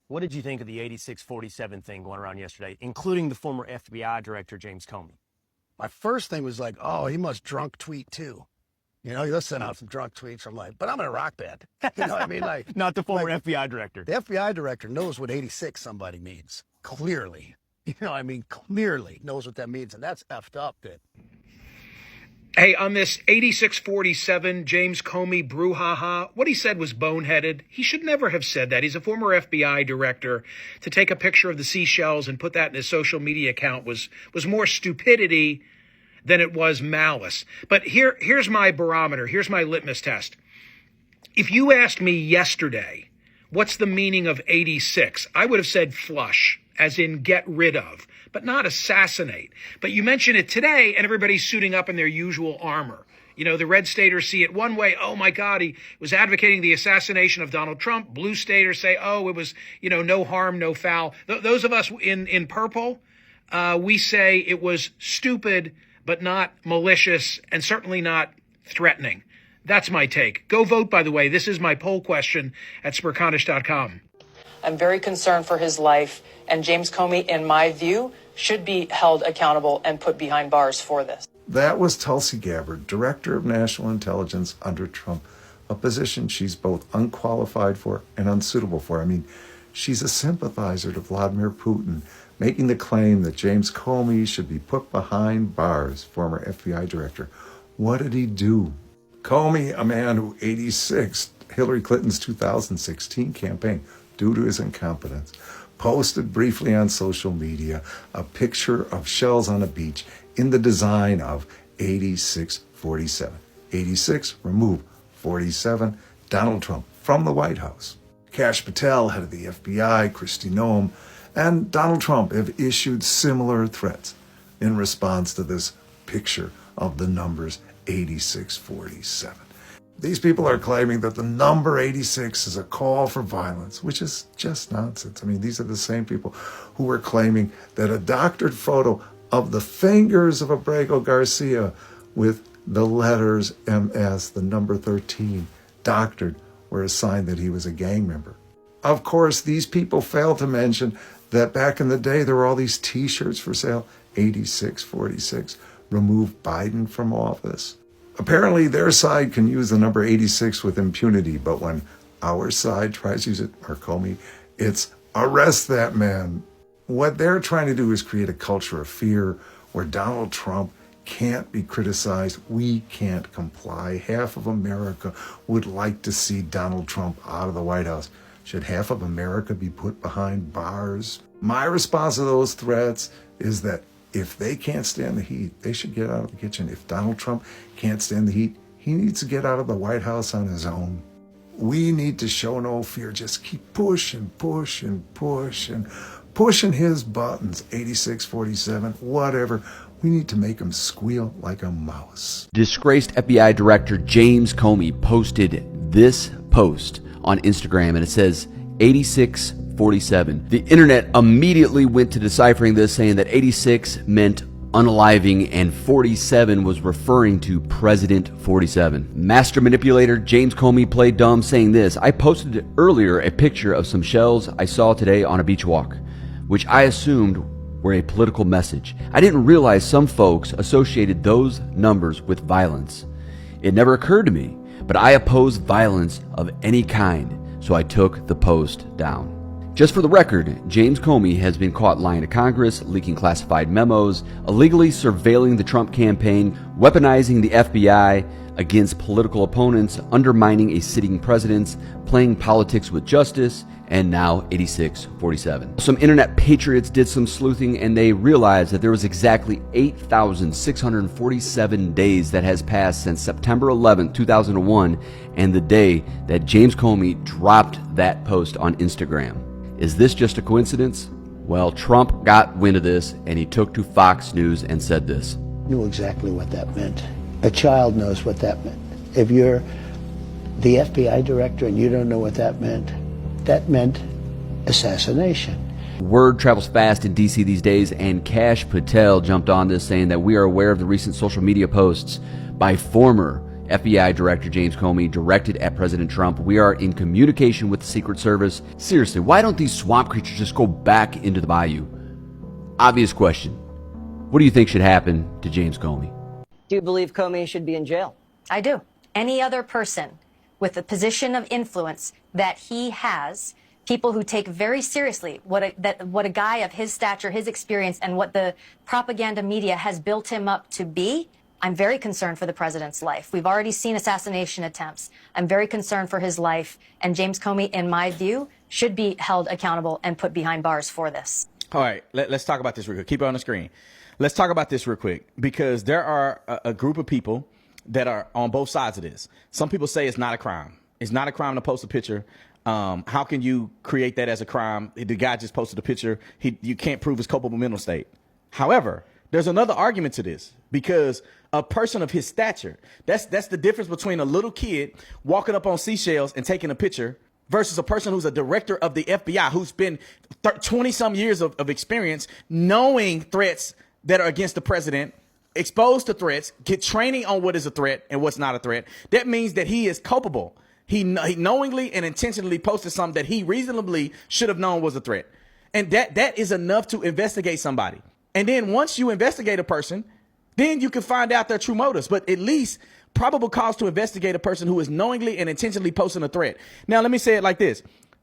What did you think of the 8647 thing going around yesterday, including the former FBI director, James Comey? My first thing was like, oh, he must drunk tweet too. You know, he'll send out some drunk tweets. I'm like, but I'm in a rock band. You know what I mean? Like, Not the former FBI director. The FBI director knows what 86 somebody means. Clearly. You know what I mean? Clearly knows what that means. And that's effed up, that. Hey, on this 8647 James Comey brouhaha, what he said was boneheaded. He should never have said that. He's a former FBI director. To take a picture of the seashells and put that in his social media account was more stupidity than it was malice. But here's my barometer. Here's my litmus test. If you asked me yesterday, what's the meaning of 86? I would have said flush, as in get rid of, but not assassinate. But you mention it today, and everybody's suiting up in their usual armor. You know, the red staters see it one way. Oh, my God, he was advocating the assassination of Donald Trump. Blue staters say, oh, it was, you know, no harm, no foul. Those of us in purple, we say it was stupid, but not malicious, and certainly not threatening. That's my take. Go vote, by the way. This is my poll question at smerconish.com. I'm very concerned for his life, and James Comey, in my view, should be held accountable and put behind bars for this. That was Tulsi Gabbard, Director of National Intelligence under Trump, a position she's both unqualified for and unsuitable for. I mean, she's a sympathizer to Vladimir Putin, making the claim that James Comey should be put behind bars, former FBI director. What did he do? Comey, a man who 86 Hillary Clinton's 2016 campaign, due to his incompetence, posted briefly on social media a picture of shells on a beach in the design of 8647. 86, remove 47, Donald Trump from the White House. Kash Patel, head of the FBI, Kristi Noem, and Donald Trump have issued similar threats in response to this picture of the numbers 8647. These people are claiming that the number 86 is a call for violence, which is just nonsense. I mean, these are the same people who were claiming that a doctored photo of the fingers of Abrego Garcia with the letters MS, the number 13, doctored, were a sign that he was a gang member. Of course, these people fail to mention that back in the day, there were all these T-shirts for sale, 8646, remove Biden from office. Apparently, their side can use the number 86 with impunity, but when our side tries to use it, or Comey, it's arrest that man. What they're trying to do is create a culture of fear where Donald Trump can't be criticized. We can't comply. Half of America would like to see Donald Trump out of the White House. Should half of America be put behind bars? My response to those threats is that if they can't stand the heat, they should get out of the kitchen. If Donald Trump can't stand the heat, he needs to get out of the White House on his own. We need to show no fear. Just keep pushing his buttons, 8647, whatever. We need to make him squeal like a mouse. Disgraced FBI Director James Comey posted this post on Instagram, and it says 8647. The internet immediately went to deciphering this, saying that 86 meant unaliving and 47 was referring to President 47. Master manipulator James Comey played dumb, saying this: I posted earlier a picture of some shells I saw today on a beach walk, which I assumed were a political message. I didn't realize some folks associated those numbers with violence. It never occurred to me, but I oppose violence of any kind, so I took the post down. Just for the record, James Comey has been caught lying to Congress, leaking classified memos, illegally surveilling the Trump campaign, weaponizing the FBI against political opponents, undermining a sitting president, playing politics with justice, and now 8647. Some internet patriots did some sleuthing, and they realized that there was exactly 8,647 days that has passed since September 11, 2001, and the day that James Comey dropped that post on Instagram. Is this just a coincidence? Well, Trump got wind of this, and he took to Fox News and said this. Knew exactly what that meant. A child knows what that meant. If you're the FBI director and you don't know what that meant assassination. Word travels fast in DC these days, and Kash Patel jumped on this, saying that we are aware of the recent social media posts by former FBI Director James Comey directed at President Trump. We are in communication with the Secret Service. Seriously, why don't these swamp creatures just go back into the bayou? Obvious question. What do you think should happen to James Comey? Do you believe Comey should be in jail? I do. Any other person with a position of influence that he has, people who take very seriously what a guy of his stature, his experience, and what the propaganda media has built him up to be, I'm very concerned for the president's life. We've already seen assassination attempts. I'm very concerned for his life. And James Comey, in my view, should be held accountable and put behind bars for this. All right, let's talk about this real quick. Keep it on the screen. Let's talk about this real quick, because there are a group of people that are on both sides of this. Some people say it's not a crime. It's not a crime to post a picture. How can you create that as a crime? The guy just posted a picture. You can't prove his culpable mental state. However, there's another argument to this, because a person of his stature, that's the difference between a little kid walking up on seashells and taking a picture versus a person who's a director of the FBI, who's been 20 some years of experience, knowing threats that are against the president, exposed to threats, get training on what is a threat and what's not a threat. That means that he is culpable. He knowingly and intentionally posted something that he reasonably should have known was a threat. And that is enough to investigate somebody. And then once you investigate a person, then you can find out their true motives. But at least probable cause to investigate a person who is knowingly and intentionally posting a threat. Now, let me say it like this.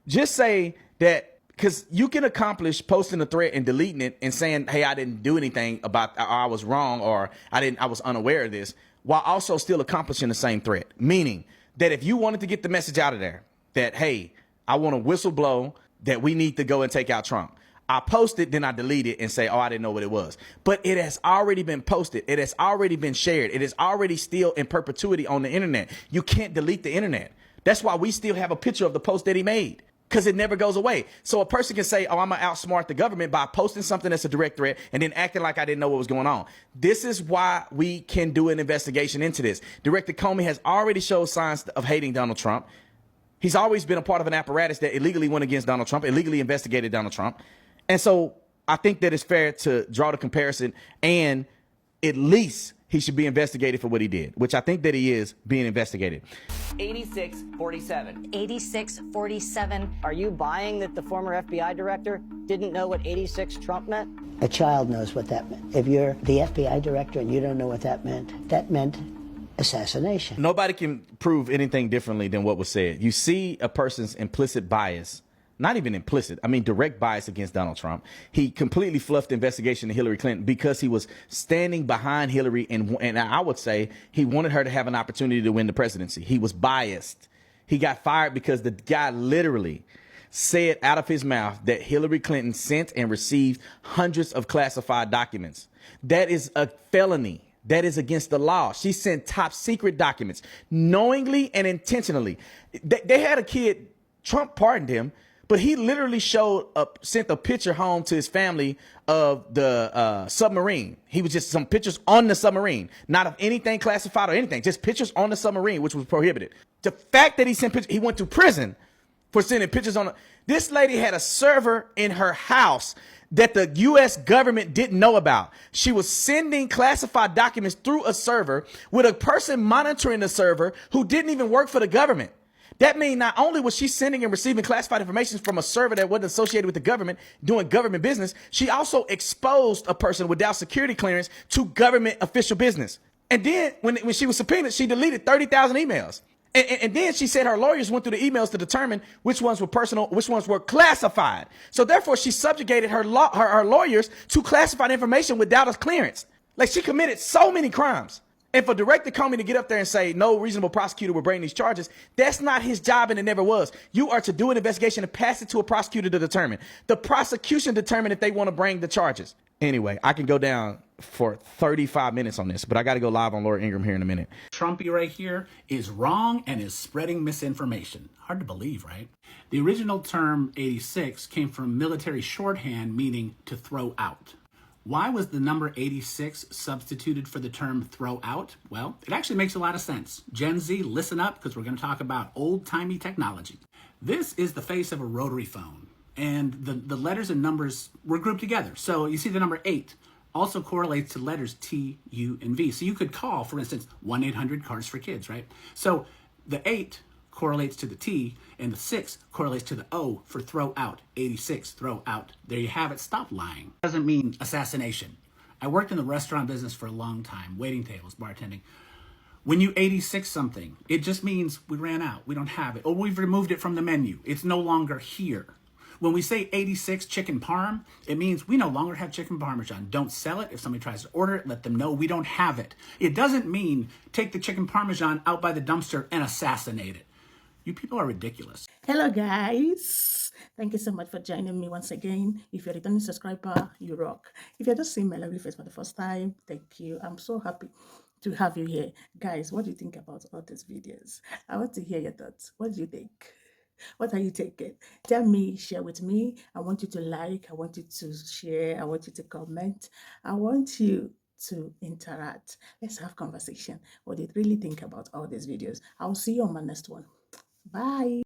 Just say that, because you can accomplish posting a threat and deleting it and saying, hey, I didn't do anything about, or I was wrong, or I was unaware of this, while also still accomplishing the same threat. Meaning that if you wanted to get the message out of there that, hey, I want to whistle blow that we need to go and take out Trump, I post it, then I delete it and say, oh, I didn't know what it was. But it has already been posted. It has already been shared. It is already still in perpetuity on the internet. You can't delete the internet. That's why we still have a picture of the post that he made, because it never goes away. So a person can say, oh, I'm going to outsmart the government by posting something that's a direct threat and then acting like I didn't know what was going on. This is why we can do an investigation into this. Director Comey has already showed signs of hating Donald Trump. He's always been a part of an apparatus that illegally went against Donald Trump, illegally investigated Donald Trump. And so I think that it's fair to draw the comparison, and at least he should be investigated for what he did, which I think that he is being investigated. 8647. 8647. Are you buying that the former FBI director didn't know what 86 Trump meant? A child knows what that meant. If you're the FBI director and you don't know what that meant assassination. Nobody can prove anything differently than what was said. You see a person's implicit bias. Not even implicit, I mean direct bias against Donald Trump. He completely fluffed the investigation of Hillary Clinton because he was standing behind Hillary, and I would say he wanted her to have an opportunity to win the presidency. He was biased. He got fired because the guy literally said out of his mouth that Hillary Clinton sent and received hundreds of classified documents. That is a felony. That is against the law. She sent top secret documents knowingly and intentionally. They had a kid, Trump pardoned him, but he literally sent a picture home to his family of the submarine. He was just some pictures on the submarine, not of anything classified or anything, just pictures on the submarine, which was prohibited. The fact that he sent pictures, he went to prison for sending pictures on. This lady had a server in her house that the U.S. government didn't know about. She was sending classified documents through a server with a person monitoring the server who didn't even work for the government. That means not only was she sending and receiving classified information from a server that wasn't associated with the government, doing government business, she also exposed a person without security clearance to government official business. And then when she was subpoenaed, she deleted 30,000 emails. And then she said her lawyers went through the emails to determine which ones were personal, which ones were classified. So therefore, she subjugated her lawyers to classified information without a clearance. Like, she committed so many crimes. And for Director Comey to get up there and say no reasonable prosecutor will bring these charges, that's not his job, and it never was. You are to do an investigation and pass it to a prosecutor to determine. The prosecution determine if they want to bring the charges. Anyway, I can go down for 35 minutes on this, but I got to go live on Laura Ingraham here in a minute. Trumpy right here is wrong and is spreading misinformation. Hard to believe, right? The original term 86 came from military shorthand, meaning to throw out. Why was the number 86 substituted for the term throw out? Well, it actually makes a lot of sense. Gen Z, listen up, because we're going to talk about old-timey technology. This is the face of a rotary phone, and the letters and numbers were grouped together. So you see the number 8. also correlates to letters T, U, and V. So you could call, for instance, 1-800-CARS-FOR-KIDS, right? So the 8 correlates to the T, and the 6 correlates to the O for throw out. 86, throw out. There you have it. Stop lying. Doesn't mean assassination. I worked in the restaurant business for a long time, waiting tables, bartending. When you 86 something, it just means we ran out. We don't have it. Or we've removed it from the menu. It's no longer here. When we say 86 chicken parm, it means we no longer have chicken parmesan. Don't sell it. If somebody tries to order it, let them know we don't have it. It doesn't mean take the chicken parmesan out by the dumpster and assassinate it. You people are ridiculous. Hello guys, thank you so much for joining me once again. If you're a returning subscriber, you rock. If you're just seeing my lovely face for the first time, thank you. I'm so happy to have you here. Guys, what do you think about all these videos? I want to hear your thoughts. What do you think? What are you taking? Tell me, share with me. I want you to like, I want you to share, I want you to comment, I want you to interact. Let's have conversation. What do you really think about all these videos? I'll see you on my next one. Bye.